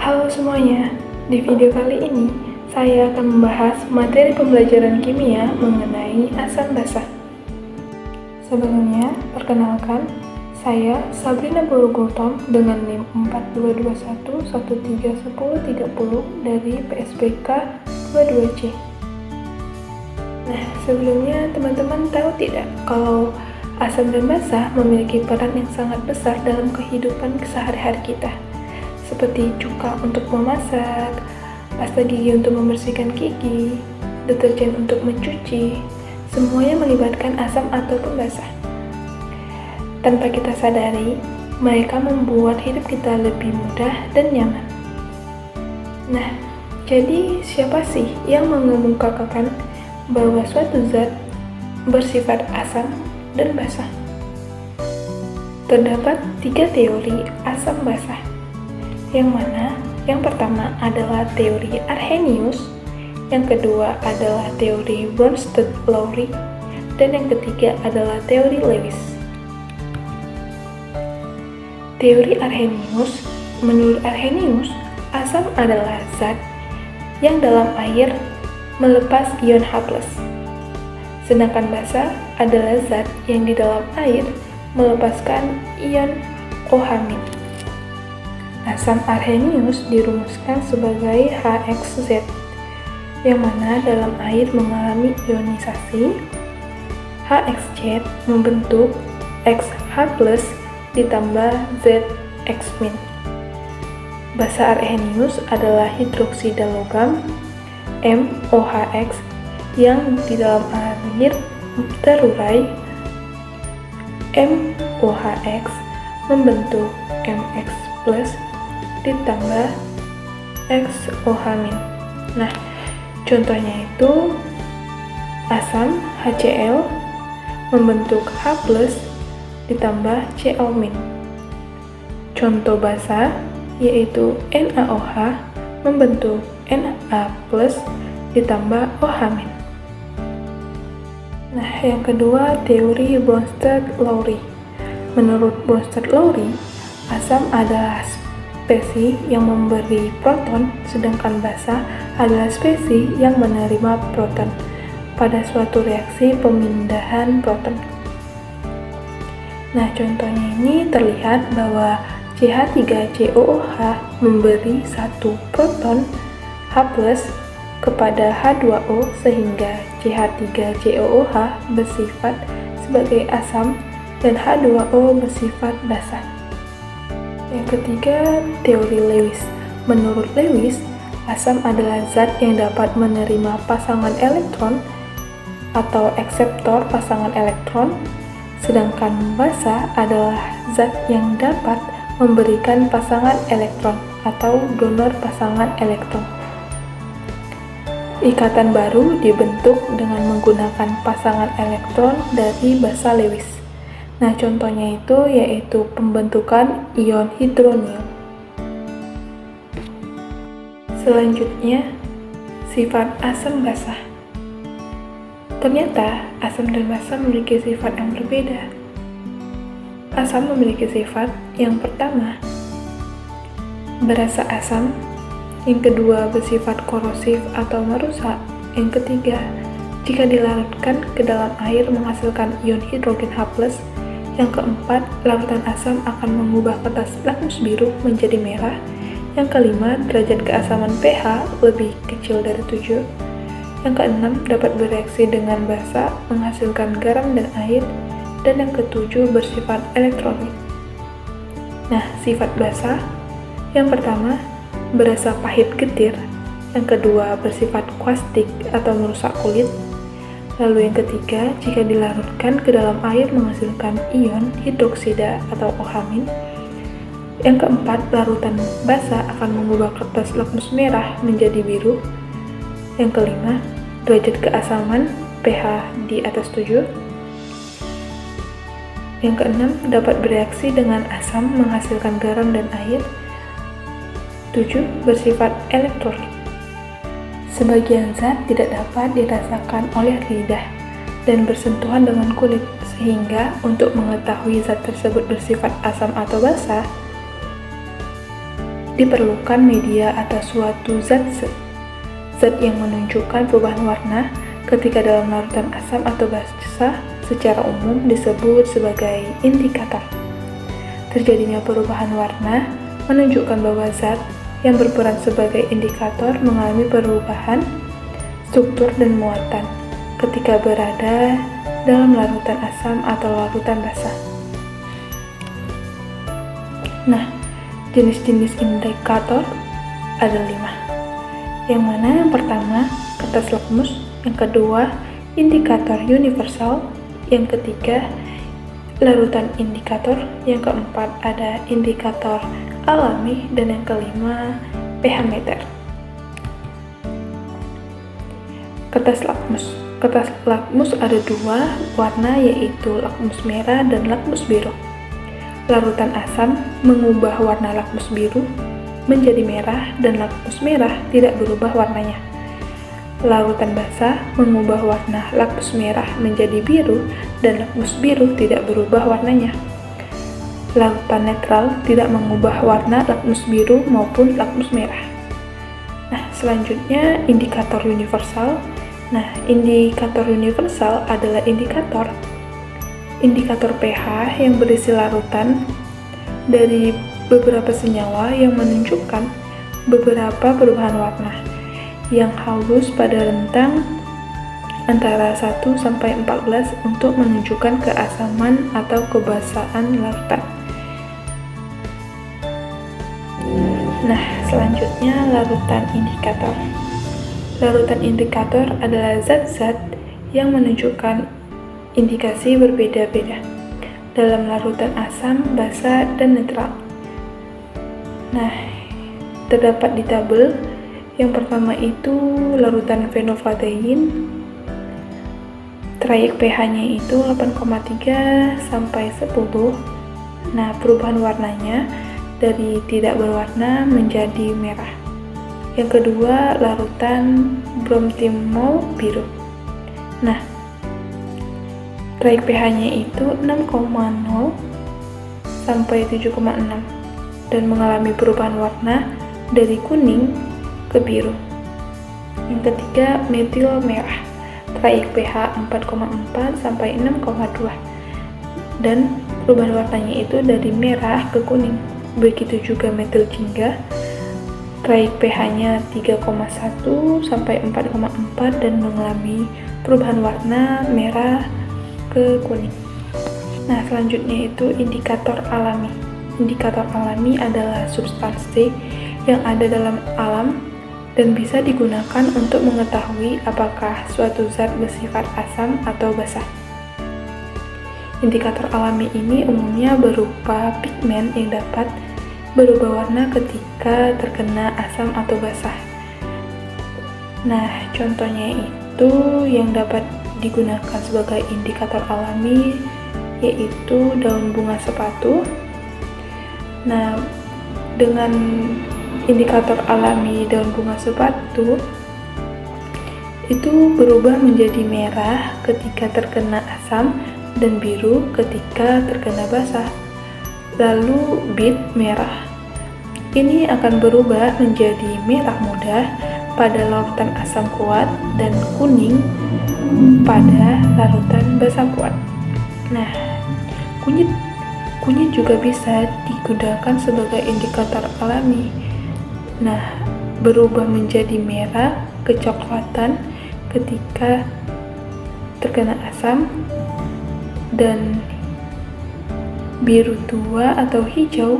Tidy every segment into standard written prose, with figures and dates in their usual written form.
Halo semuanya, di video kali ini saya akan membahas materi pembelajaran kimia mengenai asam basa. Sebelumnya, perkenalkan, saya Sabrina Borogultom dengan NIM 4221131030 dari PSBK 22C. Nah, sebelumnya teman-teman tahu tidak kalau asam dan basa memiliki peran yang sangat besar dalam kehidupan sehari-hari kita, seperti cuka untuk memasak, pasta gigi untuk membersihkan gigi, deterjen untuk mencuci, semuanya melibatkan asam ataupun basa. Tanpa kita sadari, mereka membuat hidup kita lebih mudah dan nyaman. Nah, jadi siapa sih yang mengemukakan bahwa suatu zat bersifat asam dan basa? Terdapat 3 teori asam basa, yang mana yang pertama adalah teori Arrhenius, yang kedua adalah teori Bronsted-Lowry, dan yang ketiga adalah teori Lewis. Teori Arrhenius, menurut Arrhenius, asam adalah zat yang dalam air melepas ion H+. Sedangkan basa adalah zat yang di dalam air melepaskan ion OH-. Asam Arrhenius dirumuskan sebagai HXZ, yang mana dalam air mengalami ionisasi. HXZ membentuk XH+ ditambah ZX-. Basa Arrhenius adalah hidroksida logam MOHX yang di dalam air terurai. MOHX membentuk MX+ ditambah XOH-. Nah, contohnya itu asam HCl membentuk H+ ditambah Cl-. Contoh basa yaitu NaOH membentuk Na+ ditambah OH-. Nah, yang kedua teori Bronsted-Lowry. Menurut Bronsted-Lowry, asam adalah spesi yang memberi proton, sedangkan basa adalah spesi yang menerima proton pada suatu reaksi pemindahan proton. Nah, contohnya ini terlihat bahwa CH3COOH memberi 1 proton H+ kepada H2O sehingga CH3COOH bersifat sebagai asam dan H2O bersifat basa. Yang ketiga, teori Lewis. Menurut Lewis, asam adalah zat yang dapat menerima pasangan elektron atau akseptor pasangan elektron, sedangkan basa adalah zat yang dapat memberikan pasangan elektron atau donor pasangan elektron. Ikatan baru dibentuk dengan menggunakan pasangan elektron dari basa Lewis. Nah, contohnya itu yaitu pembentukan ion hidronium. Selanjutnya, sifat asam basa. Ternyata asam dan basa memiliki sifat yang berbeda. Asam memiliki sifat yang pertama, berasa asam, yang kedua bersifat korosif atau merusak, yang ketiga, jika dilarutkan ke dalam air menghasilkan ion hidrogen H+, yang keempat, larutan asam akan mengubah kertas lakmus biru menjadi merah, yang kelima, derajat keasaman pH lebih kecil dari 7, yang keenam, dapat bereaksi dengan basa menghasilkan garam dan air, dan yang ketujuh bersifat elektrolit. Nah, sifat basa, yang pertama, berasa pahit getir, yang kedua bersifat kaustik atau merusak kulit, lalu yang ketiga jika dilarutkan ke dalam air menghasilkan ion hidroksida atau OH-, yang keempat larutan basa akan mengubah kertas lakmus merah menjadi biru, yang kelima derajat keasaman pH di atas 7, yang keenam dapat bereaksi dengan asam menghasilkan garam dan air, 7 bersifat elektrolit. Sebagian zat tidak dapat dirasakan oleh lidah dan bersentuhan dengan kulit, sehingga untuk mengetahui zat tersebut bersifat asam atau basa, diperlukan media atau suatu zat yang menunjukkan perubahan warna ketika dalam larutan asam atau basa secara umum disebut sebagai indikator. Terjadinya perubahan warna menunjukkan bahwa zat yang berperan sebagai indikator mengalami perubahan struktur dan muatan ketika berada dalam larutan asam atau larutan basa. Nah, jenis-jenis indikator ada 5. Yang mana yang pertama, kertas lakmus, yang kedua, indikator universal, yang ketiga, larutan indikator, yang keempat ada indikator alami, dan yang kelima, pH meter. Kertas lakmus. Kertas lakmus ada 2 warna, yaitu lakmus merah dan lakmus biru. Larutan asam mengubah warna lakmus biru menjadi merah dan lakmus merah tidak berubah warnanya. Larutan basa mengubah warna lakmus merah menjadi biru dan lakmus biru tidak berubah warnanya. Larutan netral tidak mengubah warna lakmus biru maupun lakmus merah. Nah, selanjutnya indikator universal. Nah, indikator universal adalah indikator pH yang berisi larutan dari beberapa senyawa yang menunjukkan beberapa perubahan warna yang halus pada rentang antara 1 sampai 14 untuk menunjukkan keasaman atau kebasaan larutan. Nah, selanjutnya larutan indikator. Larutan indikator adalah zat-zat yang menunjukkan indikasi berbeda-beda dalam larutan asam, basa, dan netral. Nah, terdapat di tabel. Yang pertama itu larutan fenolftalein, trayek pH-nya itu 8,3 sampai 10. Nah, perubahan warnanya dari tidak berwarna menjadi merah. Yang kedua, larutan bromtimol biru. Nah, trayek pH-nya itu 6,0 sampai 7,6 dan mengalami perubahan warna dari kuning ke biru. Yang ketiga, metil merah. Trayek pH 4,4 sampai 6,2 dan perubahan warnanya itu dari merah ke kuning. Begitu juga metil jingga. Trayek pH-nya 3,1 sampai 4,4 dan mengalami perubahan warna merah ke kuning. Nah, selanjutnya itu indikator alami. Indikator alami adalah substansi yang ada dalam alam dan bisa digunakan untuk mengetahui apakah suatu zat bersifat asam atau basa. Indikator alami ini umumnya berupa pigmen yang dapat berubah warna ketika terkena asam atau basah. Nah, contohnya itu yang dapat digunakan sebagai indikator alami yaitu daun bunga sepatu. Nah, dengan indikator alami daun bunga sepatu itu berubah menjadi merah ketika terkena asam dan biru ketika terkena basah. Lalu bit merah ini akan berubah menjadi merah muda pada larutan asam kuat dan kuning pada larutan basah kuat. Nah, kunyit juga bisa digunakan sebagai indikator alami. Nah, berubah menjadi merah kecoklatan ketika terkena asam dan biru tua atau hijau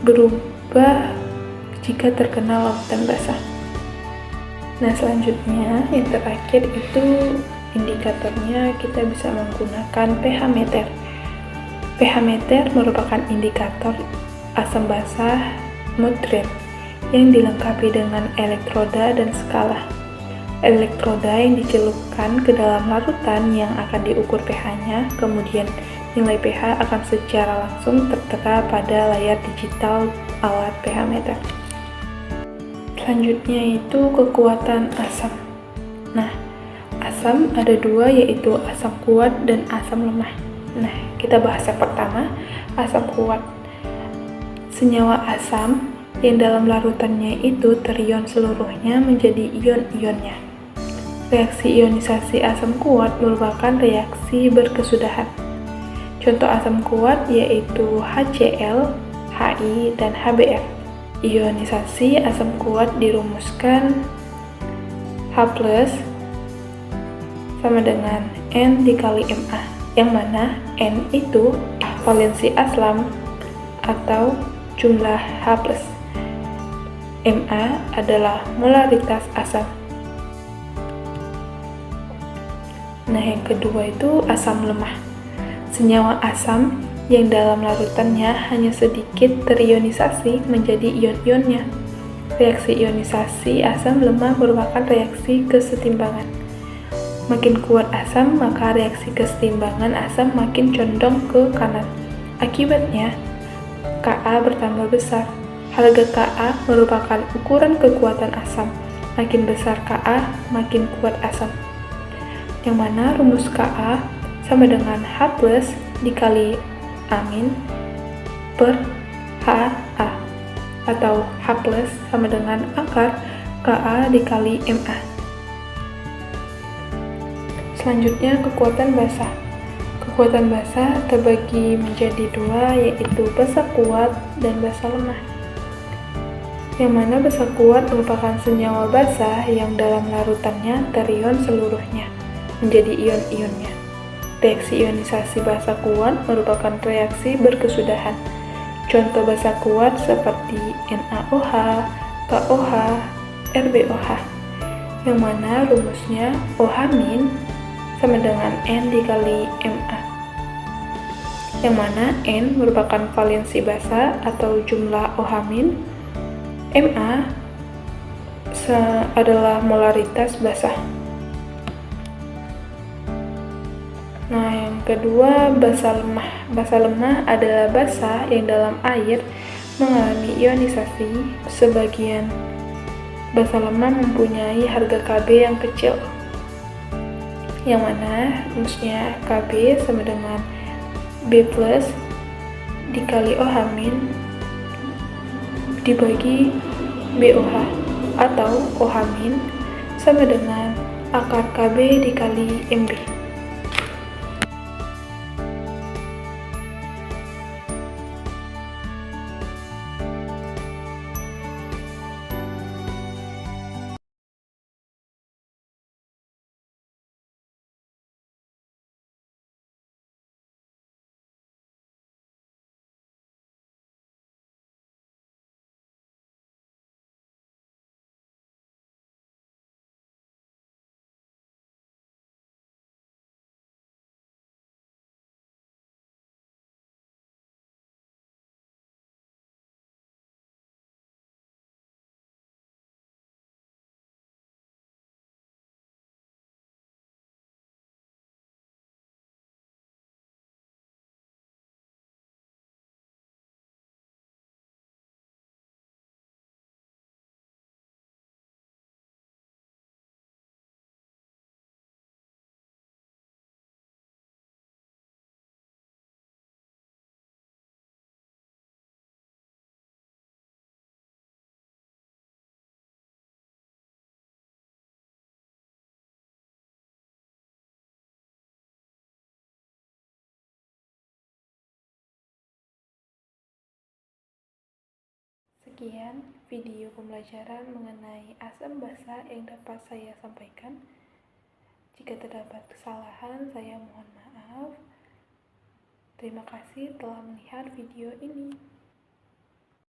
berubah jika terkena larutan basah. Nah, selanjutnya yang terakhir itu indikatornya kita bisa menggunakan pH meter. pH meter merupakan indikator asam basah moderat yang dilengkapi dengan elektroda dan skala. Elektroda yang dicelupkan ke dalam larutan yang akan diukur pH-nya, kemudian nilai pH akan secara langsung tertera pada layar digital alat pH meter. Selanjutnya itu kekuatan asam. Nah, asam ada 2 yaitu asam kuat dan asam lemah. Nah, kita bahas yang pertama, asam kuat. Senyawa asam yang dalam larutannya itu terion seluruhnya menjadi ion-ionnya. Reaksi ionisasi asam kuat merupakan reaksi berkesudahan. Contoh asam kuat yaitu HCl, Hi, dan HBr. Ionisasi asam kuat dirumuskan H+ sama dengan N dikali Ma, yang mana N itu valensi asam atau jumlah H+. Ma adalah molaritas asam. Nah, yang kedua itu asam lemah. Senyawa asam yang dalam larutannya hanya sedikit terionisasi menjadi ion-ionnya. Reaksi ionisasi asam lemah merupakan reaksi kesetimbangan. Makin kuat asam, maka reaksi kesetimbangan asam makin condong ke kanan. Akibatnya, Ka bertambah besar. Harga Ka merupakan ukuran kekuatan asam. Makin besar Ka, makin kuat asam. Yang mana rumus Ka sama dengan H+ dikali amin per Ha, atau H+ sama dengan akar Ka dikali Ma. Selanjutnya, kekuatan basa. Kekuatan basa terbagi menjadi dua, yaitu basa kuat dan basa lemah. Yang mana basa kuat merupakan senyawa basa yang dalam larutannya terion seluruhnya menjadi ion-ionnya. Reaksi ionisasi basa kuat merupakan reaksi berkesudahan. Contoh basa kuat seperti NaOH, KOH, RbOH, yang mana rumusnya OH- sama dengan N dikali Ma, yang mana N merupakan valensi basa atau jumlah OH-, Ma adalah molaritas basa. Nah, yang kedua, basa lemah. Basa lemah adalah basa yang dalam air mengalami ionisasi. Sebagian basa lemah mempunyai harga Kb yang kecil, yang mana rumusnya Kb sama dengan B+ dikali OH- dibagi BOH, atau OH- sama dengan akar Kb dikali Mb. Sekian video pembelajaran mengenai asam basa yang dapat saya sampaikan. Jika terdapat kesalahan, saya mohon maaf. Terima kasih telah melihat video ini.